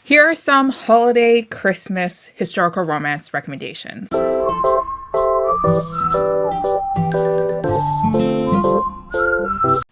Here are some holiday Christmas historical romance recommendations.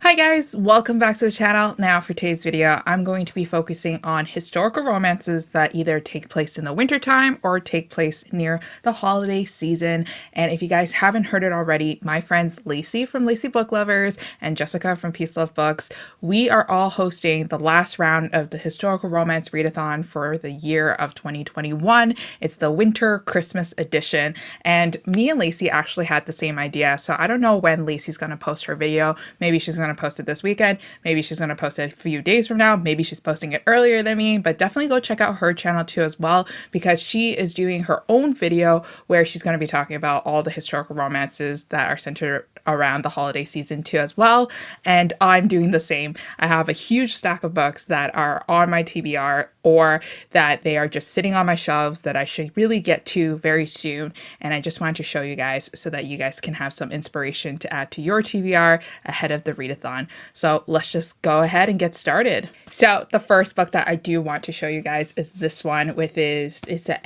Hi guys, welcome back to the channel. Now for today's video, I'm going to be focusing on historical romances that either take place in the wintertime or take place near the holiday season. And if you guys haven't heard it already, my friends Lacey from Lacey Book Lovers and Jessica from Peace Love Books, we are all hosting the last round of the historical romance readathon for the year of 2021. It's the winter Christmas edition. And me and Lacey actually had the same idea. So I don't know when Lacey's going to post her video. Maybe she's going to post it this weekend. Maybe she's going to post it a few days from now. Maybe she's posting it earlier than me, but definitely go check out her channel too as well, because she is doing her own video where she's going to be talking about all the historical romances that are centered around the holiday season too as well. And I'm doing the same. I have a huge stack of books that are on my TBR or that they are just sitting on my shelves that I should really get to very soon. And I just wanted to show you guys so that you guys can have some inspiration to add to your TBR ahead of the readathon. So let's just go ahead and get started. So the first book that I do want to show you guys is this one, it's an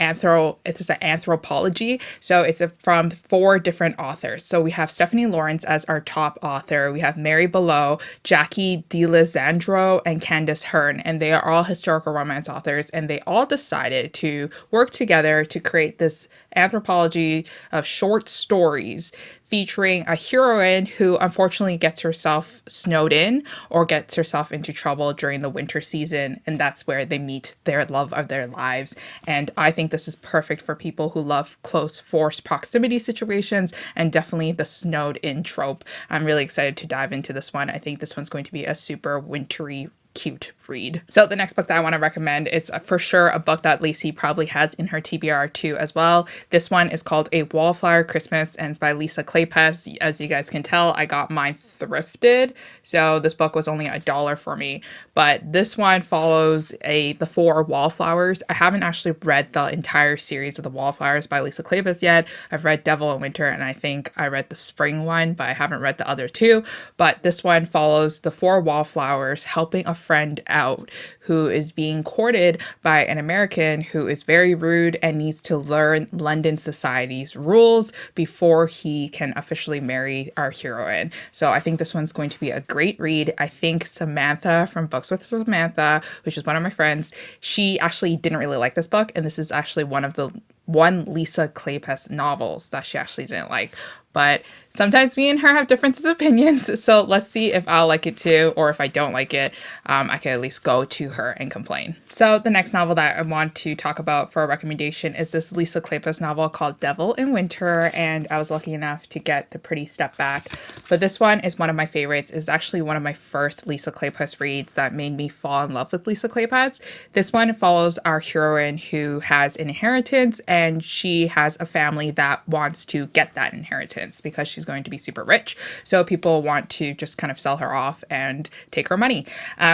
Anthropology. So it's from 4 different authors. So we have Stephanie Lawrence as our top author. We have Mary Below, Jackie DeLisandro, and Candace Hearn, and they are all historical romance authors, and they all decided to work together to create this anthropology of short stories featuring a heroine who unfortunately gets herself snowed in or gets herself into trouble during the winter season, and that's where they meet their love of their lives. And I think this is perfect for people who love close forced proximity situations and definitely the snowed in trope. I'm really excited to dive into this one. I think this one's going to be a super wintry cute read. So the next book that I want to recommend is for sure a book that Lacey probably has in her TBR too as well. This one is called A Wallflower Christmas and it's by Lisa Kleypas. As you guys can tell, I got mine thrifted, so this book was only $1 for me. But this one follows the 4 Wallflowers. I haven't actually read the entire series of the Wallflowers by Lisa Kleypas yet. I've read Devil in Winter and I think I read the spring one, but I haven't read the other 2. But this one follows the 4 Wallflowers helping a friend out who is being courted by an American who is very rude and needs to learn London society's rules before he can officially marry our heroine. So I think this one's going to be a great read. I think Samantha from Books with Samantha, which is one of my friends, she actually didn't really like this book, and this is actually one Lisa Kleypas novels that she actually didn't like. But sometimes me and her have differences of opinions, so let's see if I'll like it too, or if I don't like it, I can at least go to her and complain. So the next novel that I want to talk about for a recommendation is this Lisa Kleypas novel called Devil in Winter, and I was lucky enough to get the pretty step back. But this one is one of my favorites. It's actually one of my first Lisa Kleypas reads that made me fall in love with Lisa Kleypas. This one follows our heroine who has an inheritance, and she has a family that wants to get that inheritance because she's going to be super rich. So people want to just kind of sell her off and take her money.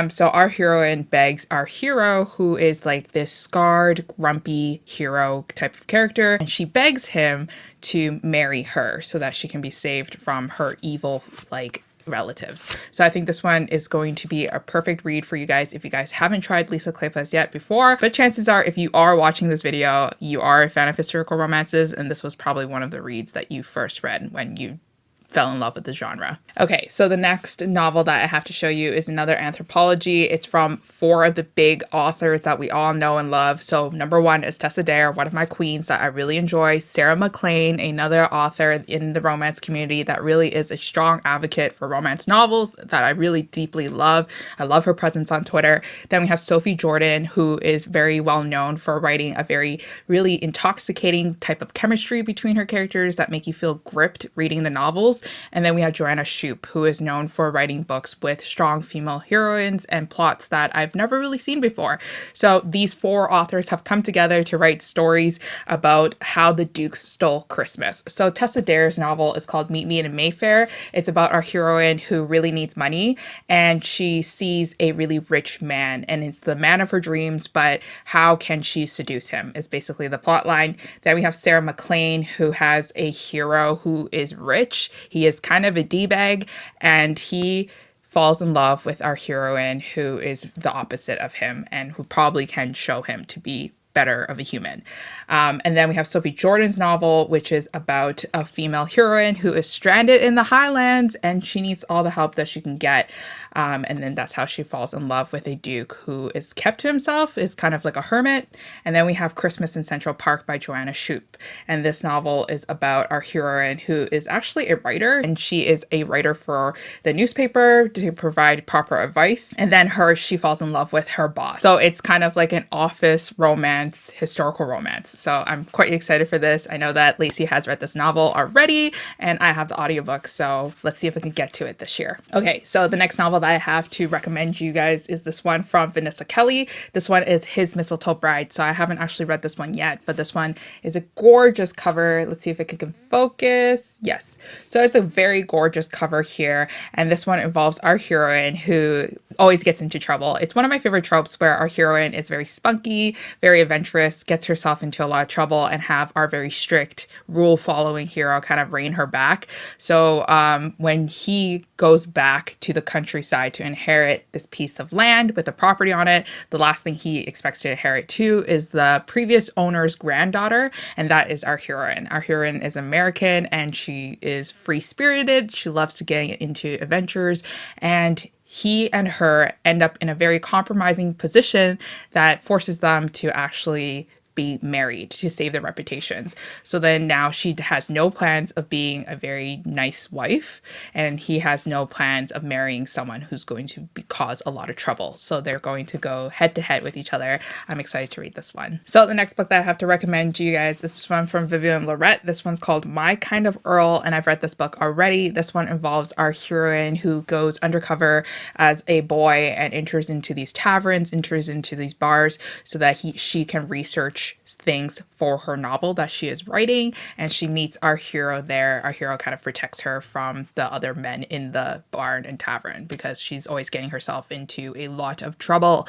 So our heroine begs our hero, who is like this scarred, grumpy hero type of character, and she begs him to marry her so that she can be saved from her evil, relatives. So I think this one is going to be a perfect read for you guys if you guys haven't tried Lisa Kleypas yet before. But chances are, if you are watching this video, you are a fan of historical romances, and this was probably one of the reads that you first read when you fell in love with the genre. Okay, so the next novel that I have to show you is another anthropology. It's from 4 of the big authors that we all know and love. So number 1 is Tessa Dare, one of my queens that I really enjoy. Sarah MacLean, another author in the romance community that really is a strong advocate for romance novels that I really deeply love. I love her presence on Twitter. Then we have Sophie Jordan, who is very well known for writing a really intoxicating type of chemistry between her characters that make you feel gripped reading the novels. And then we have Joanna Shoup, who is known for writing books with strong female heroines and plots that I've never really seen before. So these 4 authors have come together to write stories about how the Dukes stole Christmas. So Tessa Dare's novel is called Meet Me in Mayfair. It's about our heroine who really needs money, and she sees a really rich man, and it's the man of her dreams, but how can she seduce him is basically the plot line. Then we have Sarah MacLean, who has a hero who is rich. He is kind of a D-bag, and he falls in love with our heroine, who is the opposite of him and who probably can show him to be better of a human. And then we have Sophie Jordan's novel, which is about a female heroine who is stranded in the Highlands and she needs all the help that she can get. And then that's how she falls in love with a duke who is kept to himself, is kind of like a hermit. And then we have Christmas in Central Park by Joanna Shupe. And this novel is about our heroine who is actually a writer, and she is a writer for the newspaper to provide proper advice. And then she falls in love with her boss. So it's kind of like an office romance, historical romance. So I'm quite excited for this. I know that Lacey has read this novel already, and I have the audiobook. So let's see if we can get to it this year. Okay, so the next novel that I have to recommend you guys is this one from Vanessa Kelly. This one is His Mistletoe Bride. So I haven't actually read this one yet, but this one is a gorgeous cover. Let's see if it can focus. Yes. So it's a very gorgeous cover here. And this one involves our heroine who always gets into trouble. It's one of my favorite tropes where our heroine is very spunky, very adventurous, gets herself into a lot of trouble, and have our very strict rule following hero kind of rein her back. So when he goes back to the countryside to inherit this piece of land with a property on it, the last thing he expects to inherit too is the previous owner's granddaughter, and that is our heroine. Our heroine is American and she is free-spirited. She loves to get into adventures, and he and her end up in a very compromising position that forces them to actually be married to save their reputations. So then now she has no plans of being a very nice wife, and he has no plans of marrying someone who's going to cause a lot of trouble. So they're going to go head to head with each other. I'm excited to read this one. So the next book that I have to recommend to you guys is this one from Vivian Lorette. This one's called My Kind of Earl, and I've read this book already. This one involves our heroine who goes undercover as a boy and enters into these taverns, enters into these bars so that she can research things for her novel that she is writing, and she meets our hero there. Our hero kind of protects her from the other men in the barn and tavern because she's always getting herself into a lot of trouble.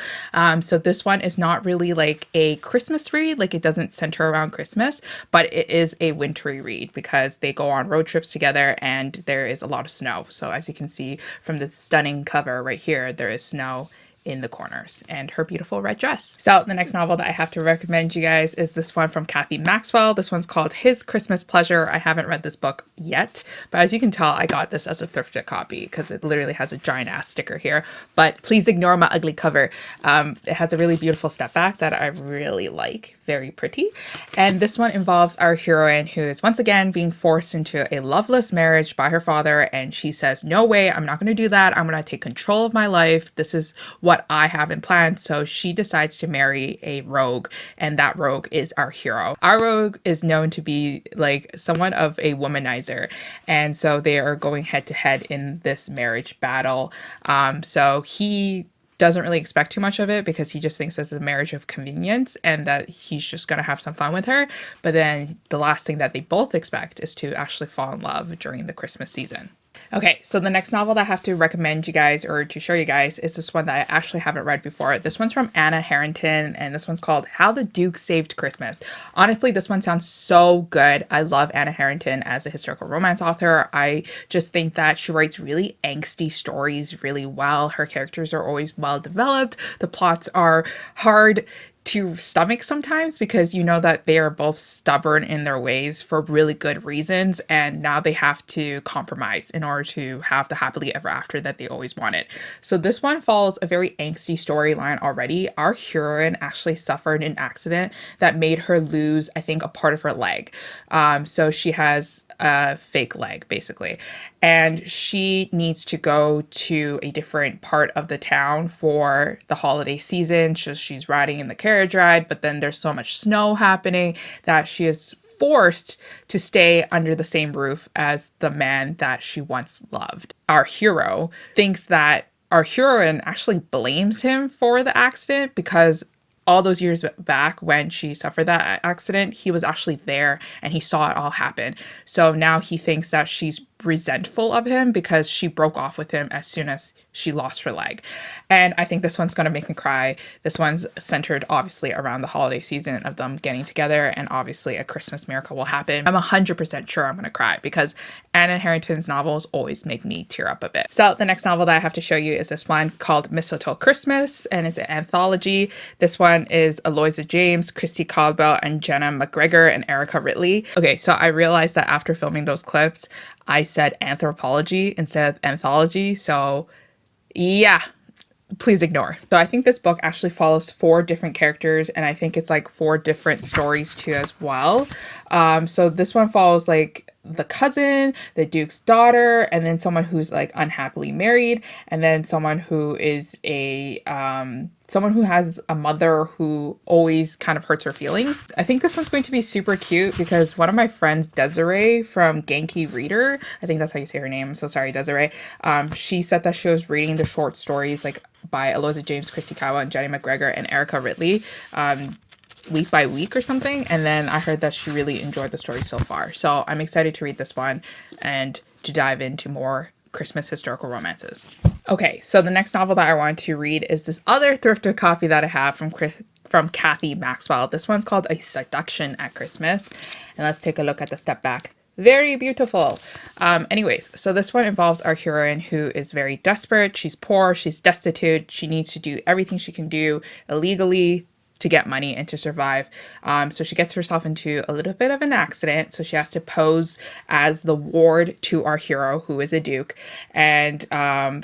So this one is not really like a Christmas read, like it doesn't center around Christmas, but it is a wintry read because they go on road trips together and there is a lot of snow. So as you can see from this stunning cover right here, there is snow in the corners and her beautiful red dress. So the next novel that I have to recommend you guys is this one from Kathy Maxwell. This one's called His Christmas Pleasure. I haven't read this book yet, but as you can tell, I got this as a thrifted copy because it literally has a giant ass sticker here, but please ignore my ugly cover. It has a really beautiful step back that I really like, very pretty. And this one involves our heroine who is once again being forced into a loveless marriage by her father. And she says, no way, I'm not going to do that. I'm going to take control of my life. This is what I have in plan. So she decides to marry a rogue, and that rogue is our hero. Our rogue is known to be like somewhat of a womanizer, and so they are going head to head in this marriage battle. So he doesn't really expect too much of it because he just thinks it's a marriage of convenience and that he's just going to have some fun with her. But then the last thing that they both expect is to actually fall in love during the Christmas season. Okay, so the next novel that I have to recommend you guys or to show you guys is this one that I actually haven't read before. This one's from Anna Harrington, and this one's called How the Duke Saved Christmas. Honestly, this one sounds so good. I love Anna Harrington as a historical romance author. I just think that she writes really angsty stories really well. Her characters are always well developed. The plots are hard to stomach sometimes because you know that they are both stubborn in their ways for really good reasons, and now they have to compromise in order to have the happily ever after that they always wanted. So this one follows a very angsty storyline already. Our heroine actually suffered an accident that made her lose, I think, a part of her leg. So she has a fake leg basically, and she needs to go to a different part of the town for the holiday season. She's riding in the carriage ride, but then there's so much snow happening that she is forced to stay under the same roof as the man that she once loved. Our hero thinks that our heroine actually blames him for the accident because all those years back when she suffered that accident, he was actually there and he saw it all happen. So now he thinks that she's resentful of him because she broke off with him as soon as she lost her leg. And I think this one's going to make me cry. This one's centered obviously around the holiday season of them getting together, and obviously a Christmas miracle will happen. I'm 100% sure I'm going to cry because Anna Harrington's novels always make me tear up a bit. So the next novel that I have to show you is this one called Mistletoe Christmas, and it's an anthology. This one is Eloisa James, Christy Caldwell, and Jenna McGregor and Erica Ridley. Okay, so I realized that after filming those clips, I said Anthropology instead of anthology, so yeah, please ignore. So I think this book actually follows 4 different characters, and I think it's like 4 different stories too as well. So this one follows like the cousin, the Duke's daughter, and then someone who's like unhappily married, and then someone who is a someone who has a mother who always kind of hurts her feelings. I think this one's going to be super cute because one of my friends, Desiree from Genki Reader, I think that's how you say her name, I'm so sorry, Desiree, she said that she was reading the short stories like by Eloisa James, Christy Caldwell, and Jenny McGregor and Erica Ridley week by week or something, and then I heard that she really enjoyed the story so far. So I'm excited to read this one and to dive into more Christmas historical romances. Okay, so the next novel that I wanted to read is this other thrifted copy that I have from Kathy Maxwell. This one's called A Seduction at Christmas, and let's take a look at the step back. Very beautiful. Anyways, so this one involves our heroine who is very desperate. She's poor, she's destitute, she needs to do everything she can do illegally to get money and to survive. So she gets herself into a little bit of an accident. So she has to pose as the ward to our hero, who is a duke. And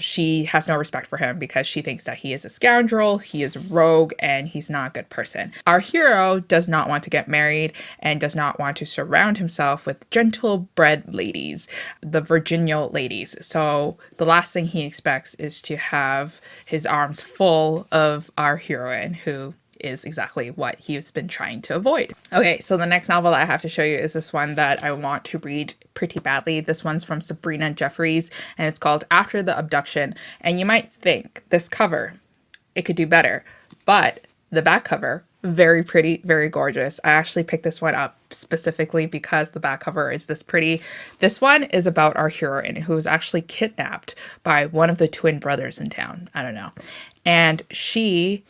she has no respect for him because she thinks that he is a scoundrel, he is a rogue, and he's not a good person. Our hero does not want to get married and does not want to surround himself with gentle-bred ladies, the virginal ladies. So the last thing he expects is to have his arms full of our heroine, who is exactly what he's been trying to avoid. Okay, so the next novel that I have to show you is this one that I want to read pretty badly. This one's from Sabrina Jeffries, and it's called After the Abduction. And you might think this cover, it could do better, but the back cover, very pretty, very gorgeous. I actually picked this one up specifically because the back cover is this pretty. This one is about our heroine who was actually kidnapped by one of the twin brothers in town. I don't know. And she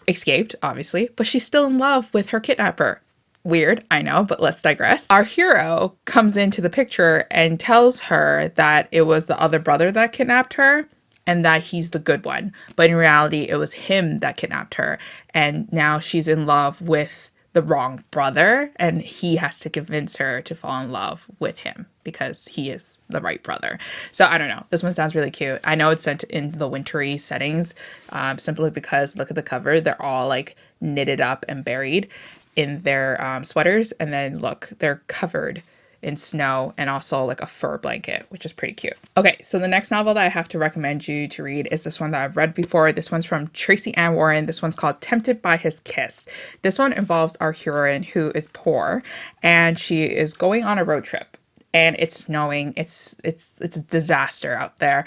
escaped, obviously, but she's still in love with her kidnapper. Weird, I know, but let's digress. Our hero comes into the picture and tells her that it was the other brother that kidnapped her and that he's the good one. But in reality, it was him that kidnapped her. And now she's in love with the wrong brother, and he has to convince her to fall in love with him because he is the right brother. So I don't know. This one sounds really cute. I know it's set in the wintry settings, simply because look at the cover. They're all like knitted up and buried in their sweaters. And then look, they're covered in snow and also like a fur blanket, which is pretty cute. Okay, so the next novel that I have to recommend you to read is this one that I've read before. This one's from Tracy Ann Warren. This one's called Tempted by His Kiss. This one involves our heroine who is poor and she is going on a road trip. And it's snowing. It's a disaster out there.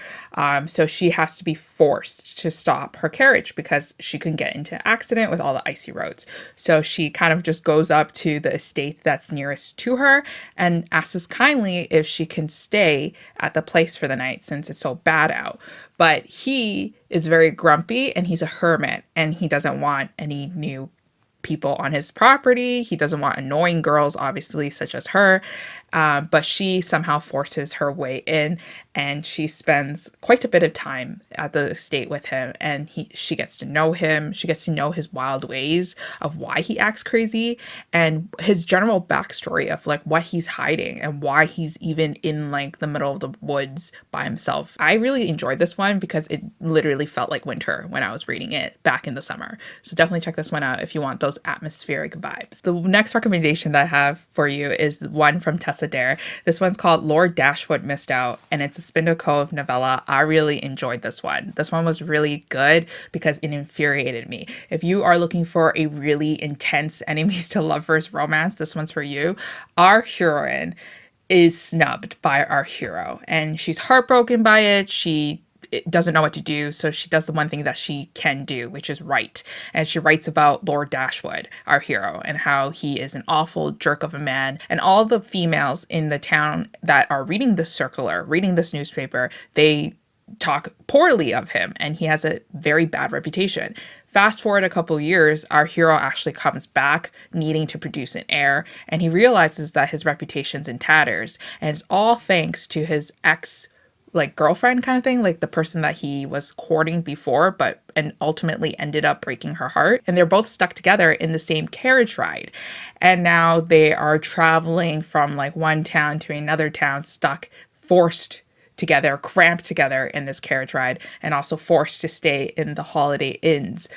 So she has to be forced to stop her carriage because she can get into an accident with all the icy roads. So she kind of just goes up to the estate that's nearest to her and asks kindly if she can stay at the place for the night since it's so bad out. But he is very grumpy and he's a hermit and he doesn't want any new people on his property. He doesn't want annoying girls, obviously, such as her. But she somehow forces her way in and she spends quite a bit of time at the estate with him, and she gets to know him. She gets to know his wild ways of why he acts crazy and his general backstory of like what he's hiding and why he's even in like the middle of the woods by himself. I really enjoyed this one because it literally felt like winter when I was reading it back in the summer. So definitely check this one out if you want those atmospheric vibes. The next recommendation that I have for you is the one from Tessa Dare. This one's called Lord Dashwood Missed Out, and it's a Spindle Cove novella. I really enjoyed this one. This one was really good because it infuriated me. If you are looking for a really intense enemies to lovers romance, this one's for you. Our heroine is snubbed by our hero and she's heartbroken by it. She doesn't know what to do, so she does the one thing that she can do, which is write. And she writes about Lord Dashwood, our hero, and how he is an awful jerk of a man. And all the females in the town that are reading this circular, reading this newspaper, they talk poorly of him, and he has a very bad reputation. Fast forward a couple years, our hero actually comes back needing to produce an heir, and he realizes that his reputation's in tatters, and it's all thanks to his ex girlfriend kind of thing, like the person that he was courting before, and ultimately ended up breaking her heart. And they're both stuck together in the same carriage ride. And now they are traveling from one town to another town, stuck, forced together, cramped together in this carriage ride, and also forced to stay in the holiday inns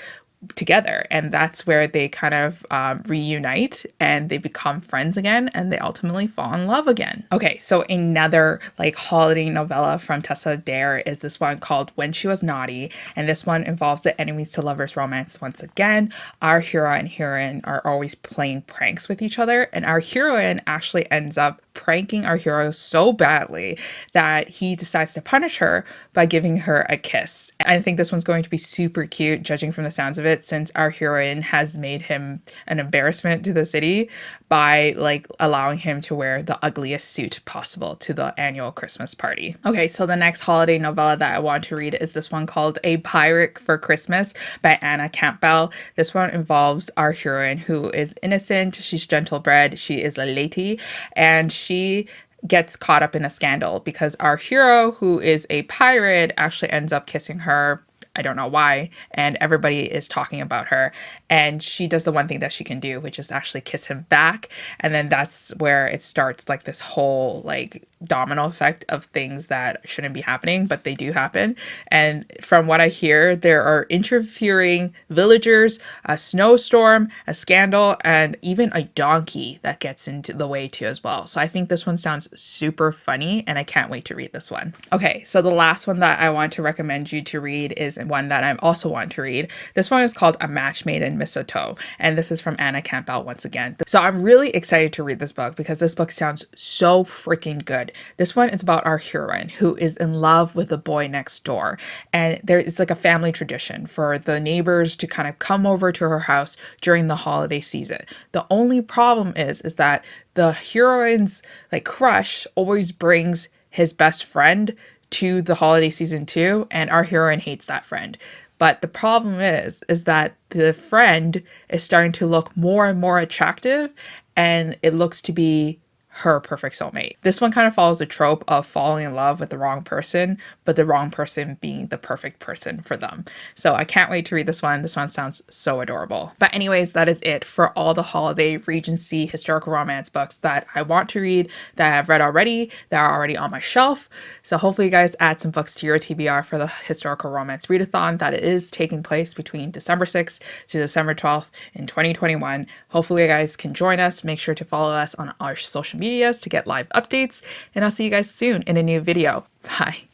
together. And that's where they kind of reunite, and they become friends again, and they ultimately fall in love again. Okay, so another holiday novella from Tessa Dare is this one called When She Was Naughty, and this one involves the enemies to lovers romance once again. Our hero and heroine are always playing pranks with each other, and our heroine actually ends up pranking our hero so badly that he decides to punish her by giving her a kiss. I think this one's going to be super cute, judging from the sounds of it, since our heroine has made him an embarrassment to the city by allowing him to wear the ugliest suit possible to the annual Christmas party. Okay, so the next holiday novella that I want to read is this one called A Pirate for Christmas by Anna Campbell. This one involves our heroine who is innocent, she's gentle-bred, she is a lady, and she gets caught up in a scandal because our hero, who is a pirate, actually ends up kissing her. I don't know why, and everybody is talking about her, and she does the one thing that she can do, which is actually kiss him back. And then that's where it starts this whole domino effect of things that shouldn't be happening, but they do happen. And from what I hear, there are interfering villagers, a snowstorm, a scandal, and even a donkey that gets into the way too as well. So I think this one sounds super funny, and I can't wait to read this one. Okay, so the last one that I want to recommend you to read is one that I also want to read. This one is called A Match Made in Mistletoe, and this is from Anna Campbell once again. So I'm really excited to read this book because this book sounds so freaking good. This one is about our heroine who is in love with the boy next door, and it's a family tradition for the neighbors to kind of come over to her house during the holiday season. The only problem is that the heroine's crush always brings his best friend to the holiday season too, and our heroine hates that friend. But the problem is that the friend is starting to look more and more attractive, and it looks to be her perfect soulmate. This one kind of follows the trope of falling in love with the wrong person, but the wrong person being the perfect person for them. So I can't wait to read this one. This one sounds so adorable. But anyways, that is it for all the holiday Regency historical romance books that I want to read, that I've read already, that are already on my shelf. So hopefully you guys add some books to your TBR for the historical romance readathon that is taking place between December 6th to December 12th in 2021. Hopefully you guys can join us. Make sure to follow us on our social medias to get live updates, and I'll see you guys soon in a new video. Bye.